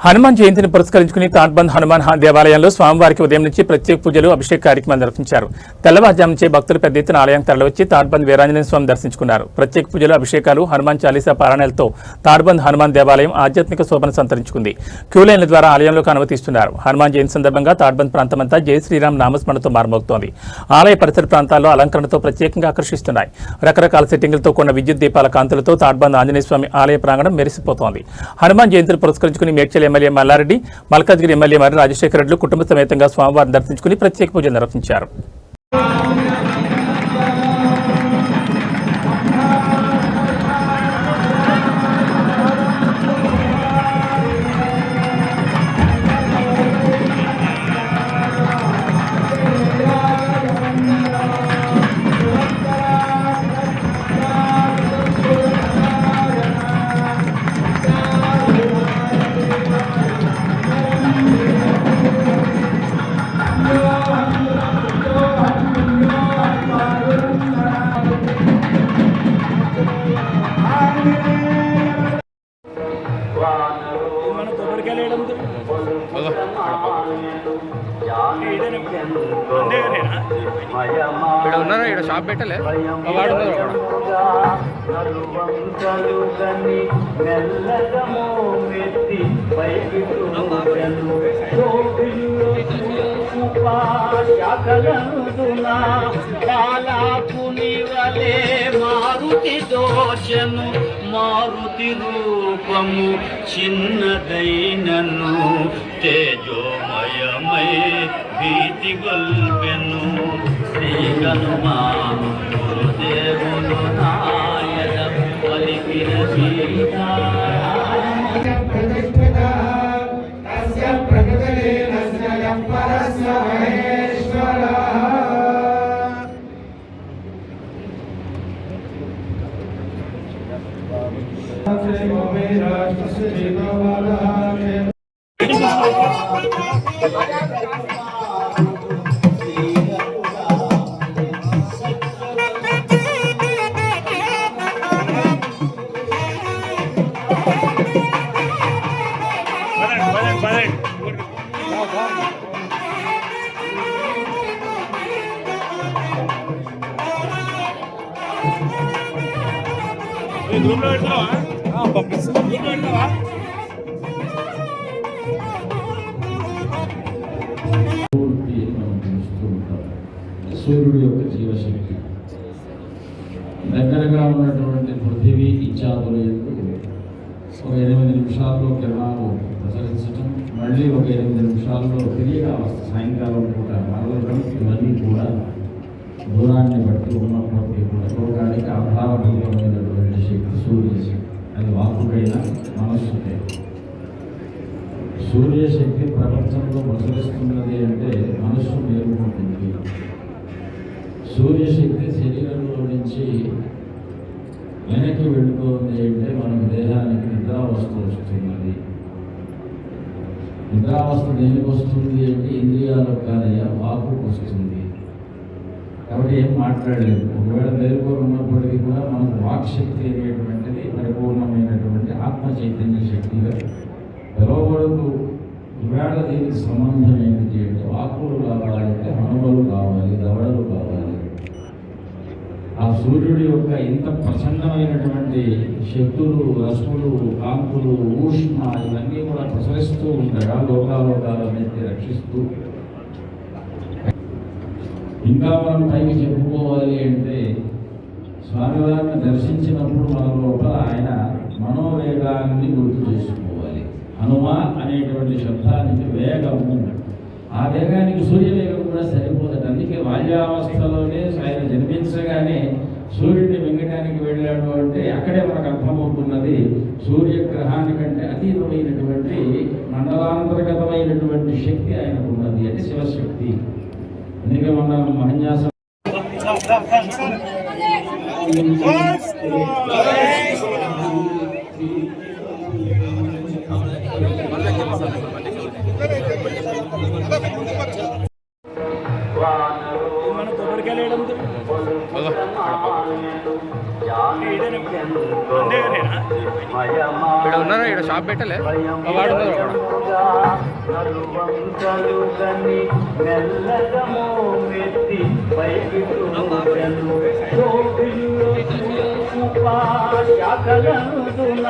హనుమాన్ జయంతిని పురస్కరించుకుని తాడ్బంద్ హనుమాన్ దేవాలయంలో స్వామివారికి ఉదయం నుంచి ప్రత్యేక పూజలు అభిషేక కార్యక్రమాలు నిర్వహించారు. తెల్లవారుజాము నుంచే భక్తులు పెద్ద ఎత్తున ఆలయం తరలివచ్చి తాడ్బంద్ వీరాంజనేయ స్వామి దర్శించుకున్నారు. ప్రత్యేక పూజలు అభిషేకాలు హనుమాన్ చాలీసా పారాయణలతో తాడ్బంద్ హనుమాన్ దేవాలయం ఆధ్యాత్మిక శోభను సంతరించుకుంది. క్యూలైన్ల ద్వారా ఆలయంలోకి అనుమతిస్తున్నారు. హనుమాన్ జయంతి సందర్భంగా తాడ్బంద్ ప్రాంతమంతా జై శ్రీరామ్ నామస్మరణతో మారుమోగుతోంది. ఆలయ పరిసర ప్రాంతాల్లో అలంకరణతో ప్రత్యేకంగా ఆకర్షిస్తున్నాయి. రకరకాల సెట్టింగులతో కూడిన విద్యుత్ దీపాల కాంతులతో తాడ్బంద్ ఆంజనేయ స్వామి ఆలయ ప్రాంగణం మెరిసిపోతోంది. హనుమాన్ జయంతిని పురస్కరించుకుని మేడ్చల్ ఎమ్మెల్యే మల్లారెడ్డి, మల్కాజ్గిరి ఎమ్మెల్యే మరి రాజశేఖర రెడ్డి కుటుంబ సమేతంగా స్వామివారిని దర్శించుకుని ప్రత్యేక పూజలు నిర్వహించారు. ఇక్కడ ఉన్నారా? ఇక్కడ షాప్ పెట్టలే వాడు. 30 మారుతి దోచను మారుతి రూపము చిన్నదైనను తేజోమయమై భీతి గొల్పెను శ్రీ హనుమాను గురుదేవులు నాయన పలికిన సీతా సూర్యుడు యొక్క జీవశక్తి దగ్గరగా ఉన్నటువంటి పృథివీ ఇత్యాదుల ఎందుకు ఒక 8 నిమిషాల్లో కిరణాలు ప్రసరించడం, మళ్ళీ ఒక 8 నిమిషాల్లో తిరిగి సాయంకాలం పూట మరలడం, ఇవన్నీ కూడా దూరాన్ని బట్టి ఉన్నప్పటికీ కూడా లోకానికి ఆధారభూతమైనటువంటి శక్తి సూర్యశక్తి. అది వాక్కుకైనా మనస్సుకైనా సూర్యశక్తి ప్రపంచంలో ప్రసరిస్తున్నది అంటే మనస్సు మేలుకుంటుంది. సూర్యశక్తి శరీరంలో నుంచి వెనక్కి వెళుతోంది అంటే మనకు దేహానికి నిద్రావస్థ వస్తున్నది. నిద్రావస్థ దేనికి వస్తుంది అంటే ఇంద్రియాలకు కాదయ్యా వాక్కుకు వస్తుంది. కాబట్టి ఏం మాట్లాడలేదు. ఒకవేళ మేలుకొని ఉన్నప్పటికీ కూడా మనకు వాక్శక్తి అనేటువంటిది పరిపూర్ణమైనటువంటి ఆత్మ చైతన్య శక్తిగా పిలువబడుతూ ఈవేళ దీనికి సంబంధం ఏమిటి అంటే వాక్కులు కావాలంటే హనుమలు కావాలి, దవడలు కావాలి. ఆ సూర్యుడి యొక్క ఇంత ప్రచండమైనటువంటి శక్తులు, రశ్ములు, కాంతులు, ఊష్మ ఇవన్నీ కూడా ప్రసరిస్తూ ఉండగా లోకాలన్నింటినీ రక్షిస్తూ ఇంకా మనం పైకి చెప్పుకోవాలి అంటే స్వామివారిని దర్శించినప్పుడు మన లోపల ఆయన మనోవేగాన్ని గుర్తు చేసుకోవాలి. హనుమ అనేటువంటి శబ్దానికి వేగము, ఆ వేగానికి సూర్యవేగం కూడా సరిపోదట. అందుకే బాల్యావస్థలోనే ఆయన జన్మించగానే సూర్యుడిని మింగటానికి వెళ్ళాడు అంటే అక్కడే మనకు అర్థమవుతున్నది సూర్యగ్రహానికంటే అతీతమైనటువంటి మండలాంతర్గతమైనటువంటి శక్తి ఆయనకు ఉన్నది. అంటే శివశక్తి. అందుకే మన మహన్యాసం ఇక్కడ ఉన్నారా? ఇక్కడ షాప్ పెట్టలే వాడు. కలువంకలు గని మెల్లగమో మెత్తి పైకి తూగను గోపిల్లు శాఖలందున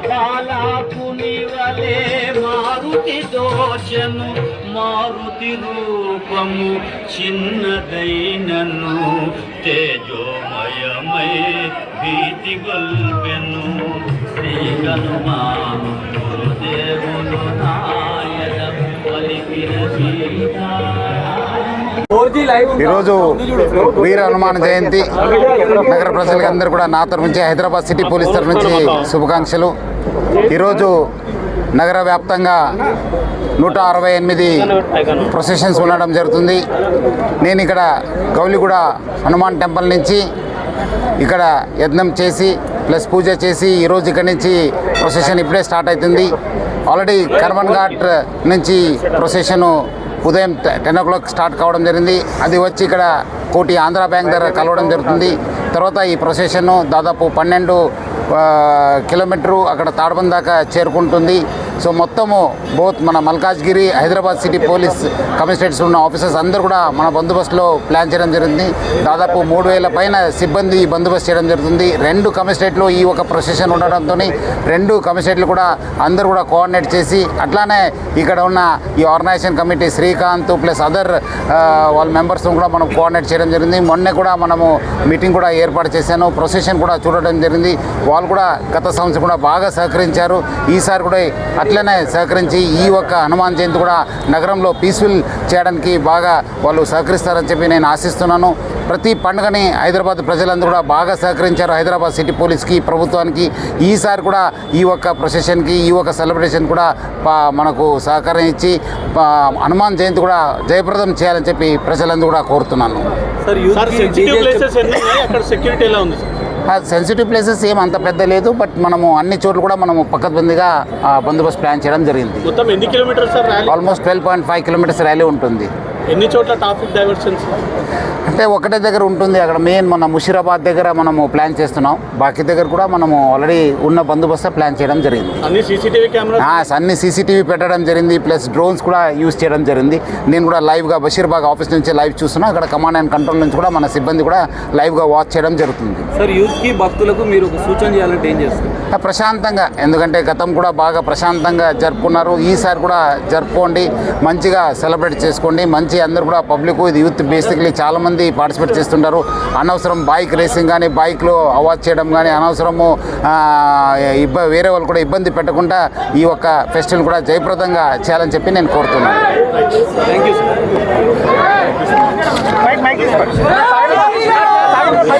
బాలాకుని వలే మారుతి దోచను మారుతి రూపము చిన్నదైనను తేజోమయమై భీతి గొల్పెను శ్రీ హనుమాను గురుదేవులు నాయన పలికిన సీతా. ఈరోజు వీర హనుమాన్ జయంతి నగర ప్రజలకి అందరూ కూడా నా తరఫు నుంచి హైదరాబాద్ సిటీ పోలీస్ తరఫు నుంచి శుభాకాంక్షలు. ఈరోజు నగర వ్యాప్తంగా 168 ప్రొసెషన్స్ ఉండడం జరుగుతుంది. నేను ఇక్కడ గౌలిగూడ హనుమాన్ టెంపుల్ నుంచి ఇక్కడ యజ్ఞం చేసి ప్లస్ పూజ చేసి ఈరోజు ఇక్కడ నుంచి ప్రొసెషన్ ఇప్పుడే స్టార్ట్ అవుతుంది. ఆల్రెడీ కర్మన్ ఘాట్ నుంచి ప్రొసెషను ఉదయం 10 o'clock స్టార్ట్ కావడం జరిగింది. అది వచ్చి ఇక్కడ కోటి ఆంధ్ర బ్యాంక్ దగ్గర కలవడం జరుగుతుంది. తర్వాత ఈ ప్రొసెషన్ను దాదాపు 12 కిలోమీటరు అక్కడ తాడబంద్ దాకా చేరుకుంటుంది. సో మొత్తము బోత్ మన Malkajgiri Hyderabad city police commissionerates ఉన్న ఆఫీసర్స్ అందరూ కూడా మన బందోబస్తులో ప్లాన్ చేయడం జరిగింది. దాదాపు 3000 పైన సిబ్బంది బందోబస్తు చేయడం జరుగుతుంది. 2 కమిషనరేట్లు ఈ ఒక ప్రొసెషన్ ఉండడంతో 2 కమిషనరేట్లు కూడా అందరూ కూడా కోఆర్డినేట్ చేసి అట్లానే ఇక్కడ ఉన్న ఈ organization committee Srikanth plus other వాళ్ళ మెంబర్స్ కూడా మనం కోఆర్డినేట్ చేయడం జరిగింది. మొన్నే కూడా మనము మీటింగ్ కూడా ఏర్పాటు చేశాను. ప్రొసెషన్ కూడా చూడడం జరిగింది. వాళ్ళు కూడా గత సంవత్సరం కూడా బాగా సహకరించారు. ఈసారి కూడా అట్లనే సహకరించి ఈ ఒక్క హనుమాన్ జయంతి కూడా నగరంలో పీస్ఫుల్ చేయడానికి బాగా వాళ్ళు సహకరిస్తారని చెప్పి నేను ఆశిస్తున్నాను. ప్రతి పండుగని హైదరాబాద్ ప్రజలందరూ కూడా బాగా సహకరించారు హైదరాబాద్ సిటీ పోలీస్కి, ప్రభుత్వానికి. ఈసారి కూడా ఈ ఒక్క ప్రొసెషన్కి ఈ ఒక్క సెలబ్రేషన్ కూడా మనకు సహకారం ఇచ్చి హనుమాన్ జయంతి కూడా జయప్రదం చేయాలని చెప్పి ప్రజలందరూ కూడా కోరుతున్నాను. సెన్సిటివ్ ప్లేసెస్ ఏం అంత పెద్ద లేదు, బట్ మనము అన్ని చోట్ల కూడా మనము పక్కబందిగా బందోబస్తు ప్లాన్ చేయడం జరిగింది. మొత్తం ఎన్ని kilometres sir rally? Almost 12.5 kilometres rally ఉంటుంది. ఎన్ని చోట్ల ట్రాఫిక్ డైవర్షన్స్? అంటే ఒకటే దగ్గర ఉంటుంది. అక్కడ మెయిన్ మన ముషీరాబాద్ దగ్గర మనము ప్లాన్ చేస్తున్నాం. బాకీ దగ్గర కూడా మనము ఆల్రెడీ ఉన్న బందోబస్తు ప్లాన్ చేయడం జరిగింది. అన్ని సీసీటీవీ కెమెరాస్ అన్ని సీసీటీవీ పెట్టడం జరిగింది. ప్లస్ డ్రోన్స్ కూడా యూజ్ చేయడం జరిగింది. నేను కూడా లైవ్గా బషీర్బాగ్ ఆఫీస్ నుంచి లైవ్ చూస్తున్నా. అక్కడ కమాండ్ అండ్ కంట్రోల్ నుంచి కూడా మన సిబ్బంది కూడా లైవ్గా వాచ్ చేయడం జరుగుతుంది. సార్, యూత్కి భక్తులకు మీరు ఒక సూచన చేయాలంటే ఏం చేస్తారు? ప్రశాంతంగా, ఎందుకంటే గతం కూడా బాగా ప్రశాంతంగా జరుపుకున్నారు. ఈసారి కూడా జరుపుకోండి, మంచిగా సెలబ్రేట్ చేసుకోండి. మంచి అందరూ కూడా పబ్లిక్ ఇది యూత్ బేసిక్లీ చాలామంది పార్టిసిపేట్ చేస్తుంటారు. అనవసరం బైక్ రేసింగ్ కానీ బైక్లో అవాజ్ చేయడం కానీ అనవసరము వేరే వాళ్ళు కూడా ఇబ్బంది పెట్టకుండా ఈ ఒక్క ఫెస్టివల్ కూడా జయప్రదంగా చేయాలని చెప్పి నేను కోరుతున్నాను. Thank you sir.